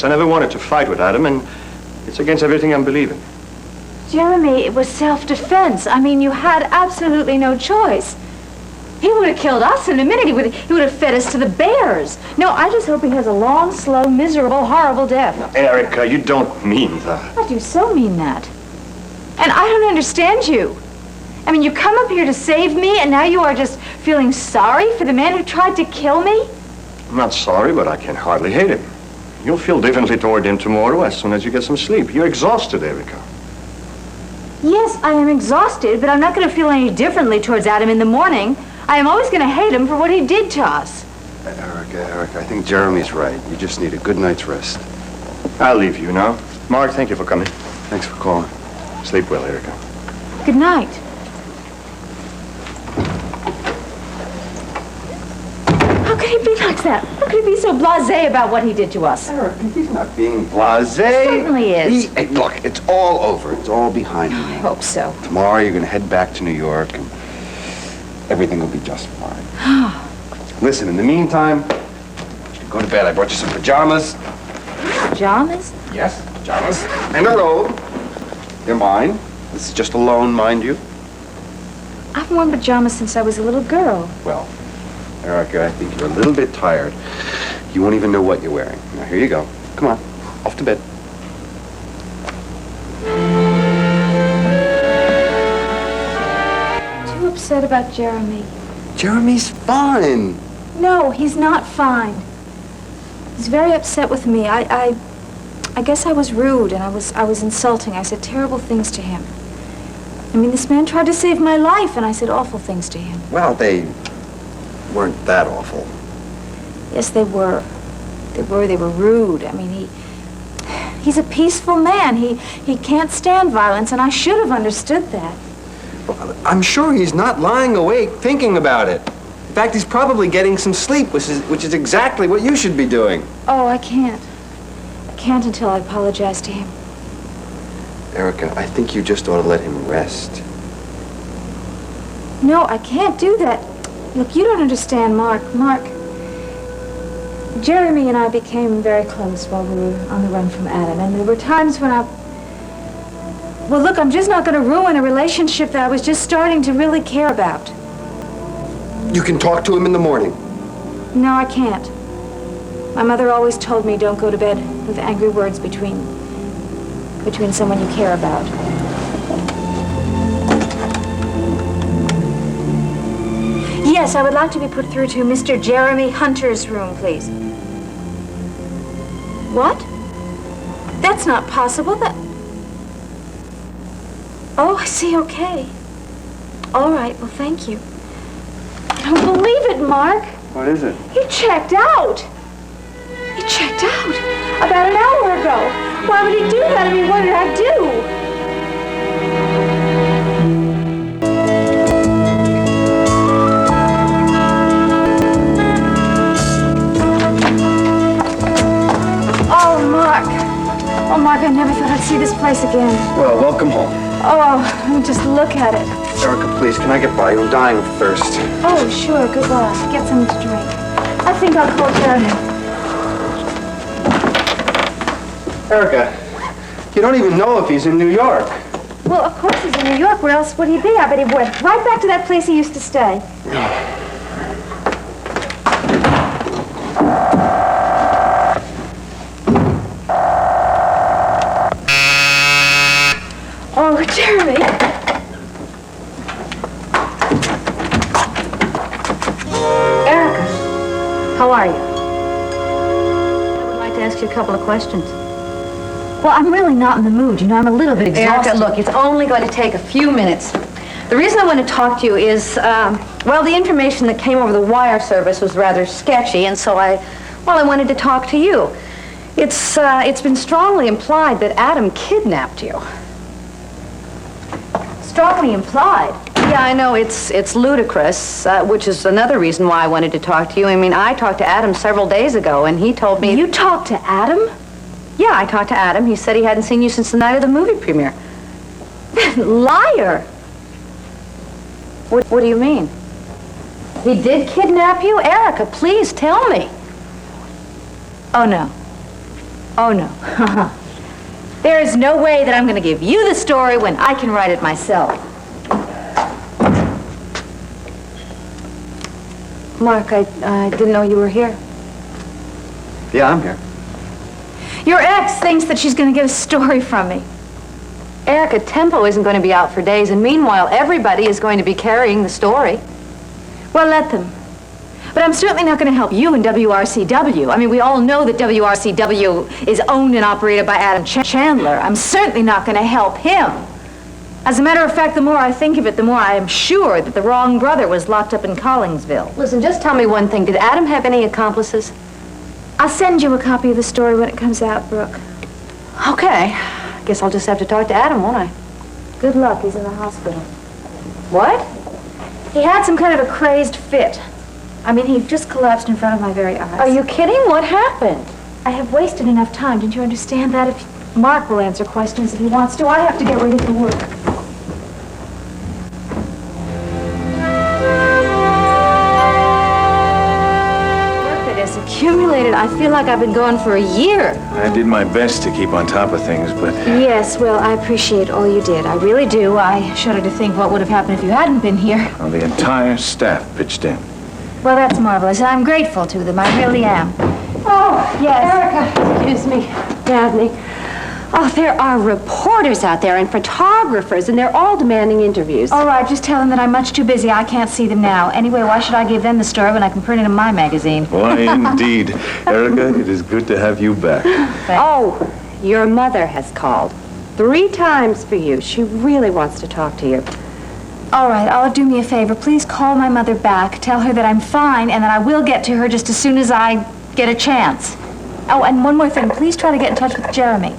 I never wanted to fight with Adam, and it's against everything I'm believing. Jeremy, it was self-defense. I mean, you had absolutely no choice. He would have killed us in a minute. He would have fed us to the bears. No, I just hope he has a long, slow, miserable, horrible death. Now, Erica, you don't mean that. I do so mean that. And I don't understand you. I mean, you come up here to save me, and now you are just feeling sorry for the man who tried to kill me? I'm not sorry, but I can hardly hate him. You'll feel differently toward him tomorrow as soon as you get some sleep. You're exhausted, Erica. Yes, I am exhausted, but I'm not going to feel any differently towards Adam in the morning. I am always going to hate him for what he did to us. Erica, I think Jeremy's right. You just need a good night's rest. I'll leave you now. Mark, thank you for coming. Thanks for calling. Sleep well, Erica. Good night. How could he be like that? How could he be so blasé about what he did to us? Erica, he's not being blasé. Certainly is. Hey, look, it's all over. It's all behind me. I hope so. Tomorrow you're going to head back to New York, and everything will be just fine. Listen, in the meantime, go to bed. I brought you some pajamas. Pajamas? Yes, pajamas. And a robe. They're mine. This is just a loan, mind you. I've worn pajamas since I was a little girl. Well, Erica, I think you're a little bit tired. You won't even know what you're wearing. Now, here you go. Come on, off to bed. Too upset about Jeremy. Jeremy's fine. No, he's not fine. He's very upset with me. I guess I was rude and I was insulting. I said terrible things to him. I mean, this man tried to save my life, and I said awful things to him. Well, they weren't that awful. Yes, they were. They were rude. I mean, he's a peaceful man. He can't stand violence, and I should have understood that. Well, I'm sure he's not lying awake thinking about it. In fact, he's probably getting some sleep, which is exactly what you should be doing. Oh, I can't. I can't until I apologize to him. Erica, I think you just ought to let him rest. No, I can't do that. Look, you don't understand, Mark. Jeremy and I became very close while we were on the run from Adam, and there were times when well, look, I'm just not going to ruin a relationship that I was just starting to really care about. You can talk to him in the morning. No, I can't. My mother always told me don't go to bed with angry words between someone you care about. Yes, I would like to be put through to Mr. Jeremy Hunter's room, please. What? That's not possible. Oh, I see, okay. All right, well, thank you. I don't believe it, Mark. What is it? He checked out. He checked out about an hour ago. Why would he do that? I mean, what did I do? Oh, Mark, I never thought I'd see this place again. Well, welcome home. Oh, just look at it. Erica, please, can I get by you? I'm dying of thirst. Oh, sure, goodbye. Get something to drink. I think I'll call Jeremy. Erica, you don't even know if he's in New York. Well, of course he's in New York. Where else would he be? I bet he went right back to that place he used to stay. Oh, Jeremy. Erica, how are you? I would like to ask you a couple of questions. Well, I'm really not in the mood. You know, I'm a little bit exhausted. Erica, look, it's only going to take a few minutes. The reason I want to talk to you is, well, the information that came over the wire service was rather sketchy, and so I wanted to talk to you. It's been strongly implied that Adam kidnapped you. Strongly implied. Yeah, I know, it's ludicrous, which is another reason why I wanted to talk to you. I mean, I talked to Adam several days ago, and he told me... You talked to Adam? Yeah, I talked to Adam. He said he hadn't seen you since the night of the movie premiere. Liar! What do you mean? He did kidnap you? Erica, please tell me. Oh, no. Oh, no. There is no way that I'm going to give you the story when I can write it myself. Mark, I didn't know you were here. Yeah, I'm here. Your ex thinks that she's going to get a story from me. Erica, Tempo isn't going to be out for days, and meanwhile, everybody is going to be carrying the story. Well, let them. But I'm certainly not going to help you in WRCW. I mean, we all know that WRCW is owned and operated by Adam Chandler. I'm certainly not going to help him. As a matter of fact, the more I think of it, the more I am sure that the wrong brother was locked up in Collingsville. Listen, just tell me one thing. Did Adam have any accomplices? I'll send you a copy of the story when it comes out, Brooke. Okay. I guess I'll just have to talk to Adam, won't I? Good luck. He's in the hospital. What? He had some kind of a crazed fit. I mean, he just collapsed in front of my very eyes. Are you kidding? What happened? I have wasted enough time. Didn't you understand that? If Mark will answer questions if he wants to. I have to get ready for work. Work that has accumulated. I feel like I've been going for a year. I did my best to keep on top of things, but Yes, well, I appreciate all you did. I really do. I shudder to think what would have happened if you hadn't been here. well, the entire staff pitched in. Well, that's marvelous. I'm grateful to them. I really am. Oh, Yes. Erica, excuse me, Dabney. Oh, there are reporters out there and photographers, and they're all demanding interviews. All right, just tell them that I'm much too busy. I can't see them now. Anyway, why should I give them the story when I can print it in my magazine? Why, indeed. Erica, it is good to have you back. Oh, your mother has called 3 times for you. She really wants to talk to you. All right, do me a favor. Please call my mother back. Tell her that I'm fine and that I will get to her just as soon as I get a chance. Oh, and one more thing. Please try to get in touch with Jeremy.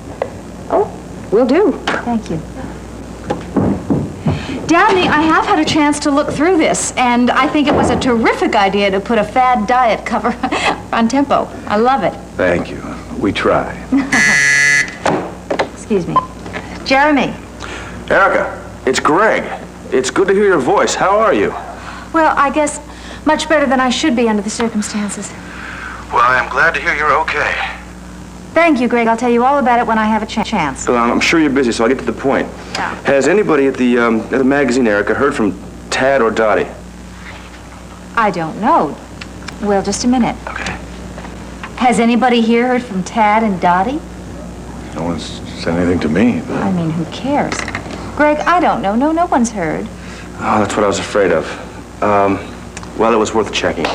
Oh, will do. Thank you. Dabney, I have had a chance to look through this, and I think it was a terrific idea to put a fad diet cover on Tempo. I love it. Thank you. We try. Excuse me. Jeremy. Erica, it's Greg. It's good to hear your voice. How are you? Well, I guess much better than I should be under the circumstances. Well, I'm glad to hear you're okay. Thank you, Greg. I'll tell you all about it when I have a chance. Well, I'm sure you're busy, so I'll get to the point. Yeah. Has anybody at the magazine, Erica, heard from Tad or Dottie? I don't know. Well, just a minute. Okay. Has anybody here heard from Tad and Dottie? No one's said anything to me, but I mean, who cares? Greg, I don't know. No one's heard. Oh, that's what I was afraid of. Well, it was worth checking.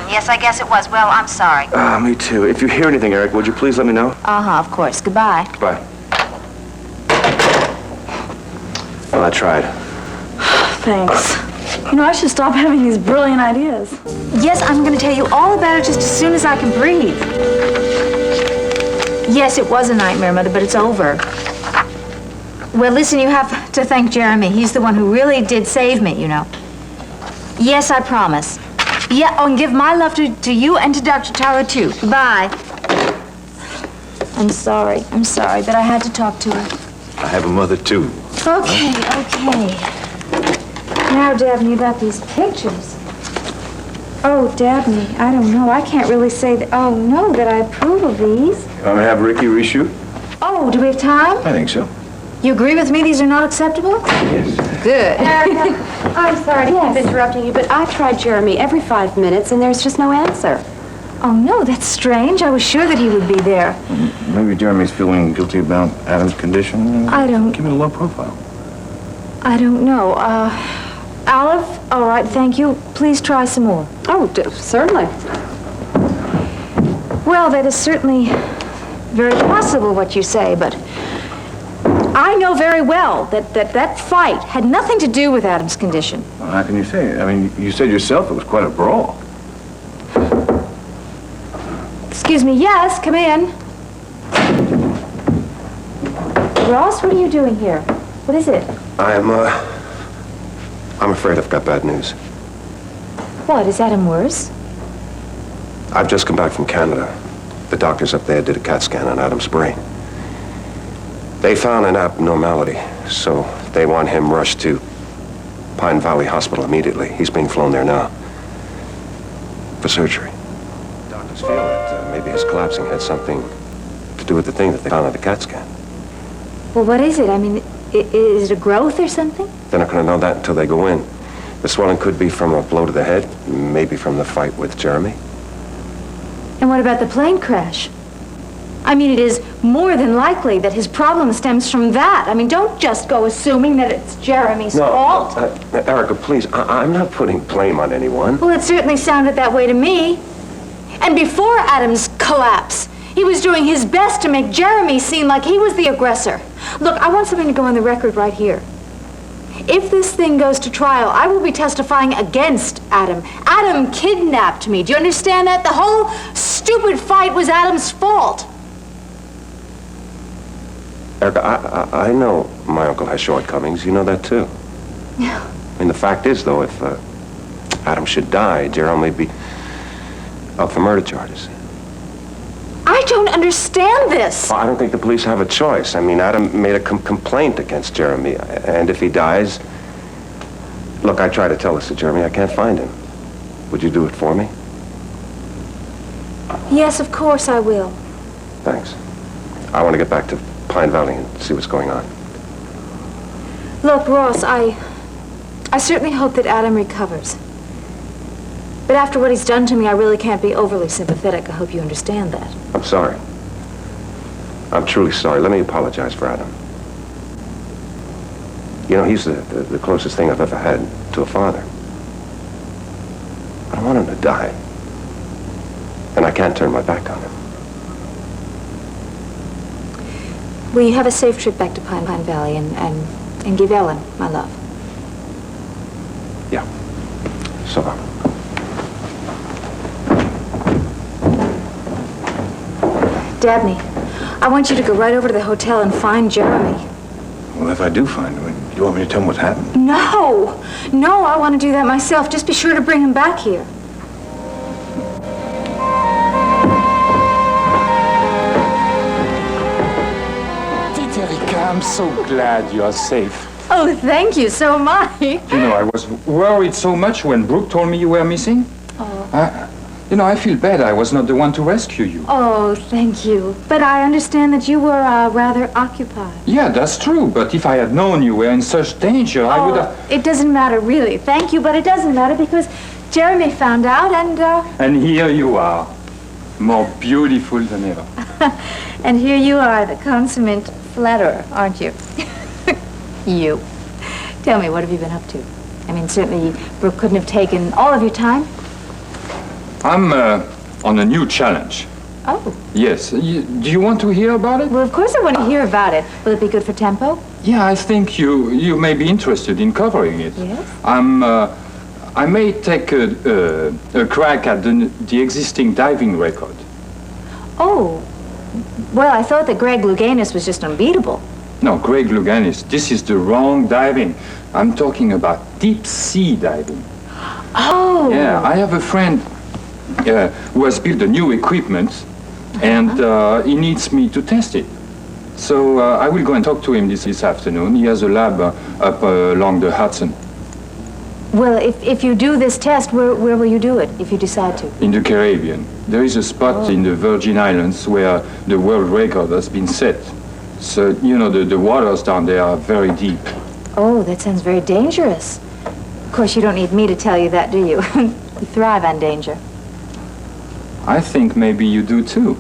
Yes, I guess it was. Well, I'm sorry. Me too. If you hear anything, Eric, would you please let me know? Uh-huh, of course. Goodbye. Goodbye. Well, I tried. Thanks. You know, I should stop having these brilliant ideas. Yes, I'm going to tell you all about it just as soon as I can breathe. Yes, it was a nightmare, Mother, but it's over. Well, listen, you have to thank Jeremy. He's the one who really did save me, you know. Yes, I promise. Yeah, oh, and give my love to you and to Dr. Tyler, too. Bye. I'm sorry, but I had to talk to her. I have a mother, too. Okay. Now, Dabney, about these pictures. Oh, Dabney, I don't know. I can't really say that. Oh, no, that I approve of these. You want me to have Ricky reshoot? Oh, do we have time? I think so. You agree with me these are not acceptable? Yes. Good. I'm sorry to keep interrupting you, but I tried Jeremy every 5 minutes, and there's just no answer. Oh, no, that's strange. I was sure that he would be there. Maybe Jeremy's feeling guilty about Adam's condition. I don't- Give it a low profile. I don't know. Olive? All right, thank you. Please try some more. Oh, certainly. Well, that is certainly very possible what you say, but I know very well that fight had nothing to do with Adam's condition. Well, how can you say it? I mean, you said yourself it was quite a brawl. Excuse me, yes, come in. Ross, what are you doing here? What is it? I'm afraid I've got bad news. What, is Adam worse? I've just come back from Canada. The doctors up there did a CAT scan on Adam's brain. They found an abnormality, so they want him rushed to Pine Valley Hospital immediately. He's being flown there now for surgery. Doctor doctors feel that maybe his collapsing had something to do with the thing that they found on the CAT scan. Well, what is it? I mean, is it a growth or something? They're not going to know that until they go in. The swelling could be from a blow to the head, maybe from the fight with Jeremy. And what about the plane crash? I mean, it is more than likely that his problem stems from that. I mean, don't just go assuming that it's Jeremy's fault. Erica, please, I'm not putting blame on anyone. Well, it certainly sounded that way to me. And before Adam's collapse, he was doing his best to make Jeremy seem like he was the aggressor. Look, I want something to go on the record right here. If this thing goes to trial, I will be testifying against Adam. Adam kidnapped me. Do you understand that? The whole stupid fight was Adam's fault. Erica, I know my uncle has shortcomings. You know that, too. Yeah. I mean, the fact is, though, if Adam should die, Jeremy would be up for murder charges. I don't understand this. Well, I don't think the police have a choice. I mean, Adam made a complaint against Jeremy, and if he dies... Look, I tried to tell this to Jeremy. I can't find him. Would you do it for me? Yes, of course I will. Thanks. I want to get back to Pine Valley and see what's going on. Look, Ross, I certainly hope that Adam recovers. But after what he's done to me, I really can't be overly sympathetic. I hope you understand that. I'm sorry. I'm truly sorry. Let me apologize for Adam. You know, he's the closest thing I've ever had to a father. I don't want him to die. And I can't turn my back on him. Will you have a safe trip back to Pine Valley and give Ellen my love? Yeah. So long. Dabney, I want you to go right over to the hotel and find Jeremy. Well, if I do find him, you want me to tell him what's happened? No, I want to do that myself. Just be sure to bring him back here. Erica, I'm so glad you are safe. Oh, thank you. So am I. You know, I was worried so much when Brooke told me you were missing. Oh. You know, I feel bad I was not the one to rescue you. Oh, thank you. But I understand that you were rather occupied. Yeah, that's true. But if I had known you were in such danger, I would have... It doesn't matter, really. Thank you, but it doesn't matter because Jeremy found out and... And here you are, more beautiful than ever. And here you are, the consummate flatterer, aren't you? You. Tell me, what have you been up to? I mean, certainly Brooke couldn't have taken all of your time. I'm on a new challenge. Oh. Yes. Do you want to hear about it? Well, of course I want to hear about it. Will it be good for tempo? Yeah, I think you may be interested in covering it. Yes? I may take a crack at the existing diving record. Oh. Well, I thought that Greg Louganis was just unbeatable. No, Greg Louganis, this is the wrong diving. I'm talking about deep sea diving. Oh. Yeah, I have a friend who has built a new equipment, and he needs me to test it. So I will go and talk to him this afternoon. He has a lab up along the Hudson. Well, if you do this test, where will you do it, if you decide to? In the Caribbean. There is a spot in the Virgin Islands where the world record has been set. So, you know, the waters down there are very deep. Oh, that sounds very dangerous. Of course, you don't need me to tell you that, do you? You thrive on danger. I think maybe you do too.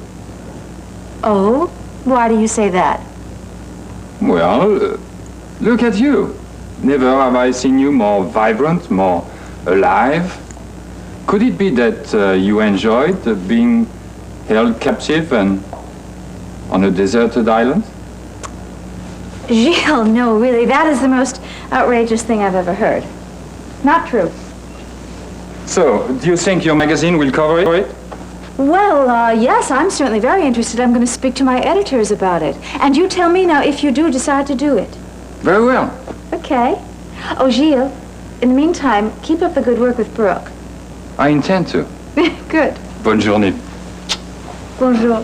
Oh? Why do you say that? Well, look at you. Never have I seen you more vibrant, more alive. Could it be that you enjoyed being held captive and on a deserted island? Gilles, no, really, that is the most outrageous thing I've ever heard. Not true. So, do you think your magazine will cover it? Well, yes, I'm certainly very interested. I'm going to speak to my editors about it. And you tell me now if you do decide to do it. Very well. Okay. Oh, Gilles, in the meantime, keep up the good work with Brooke. I intend to. Good. Bonne journée. Bonjour.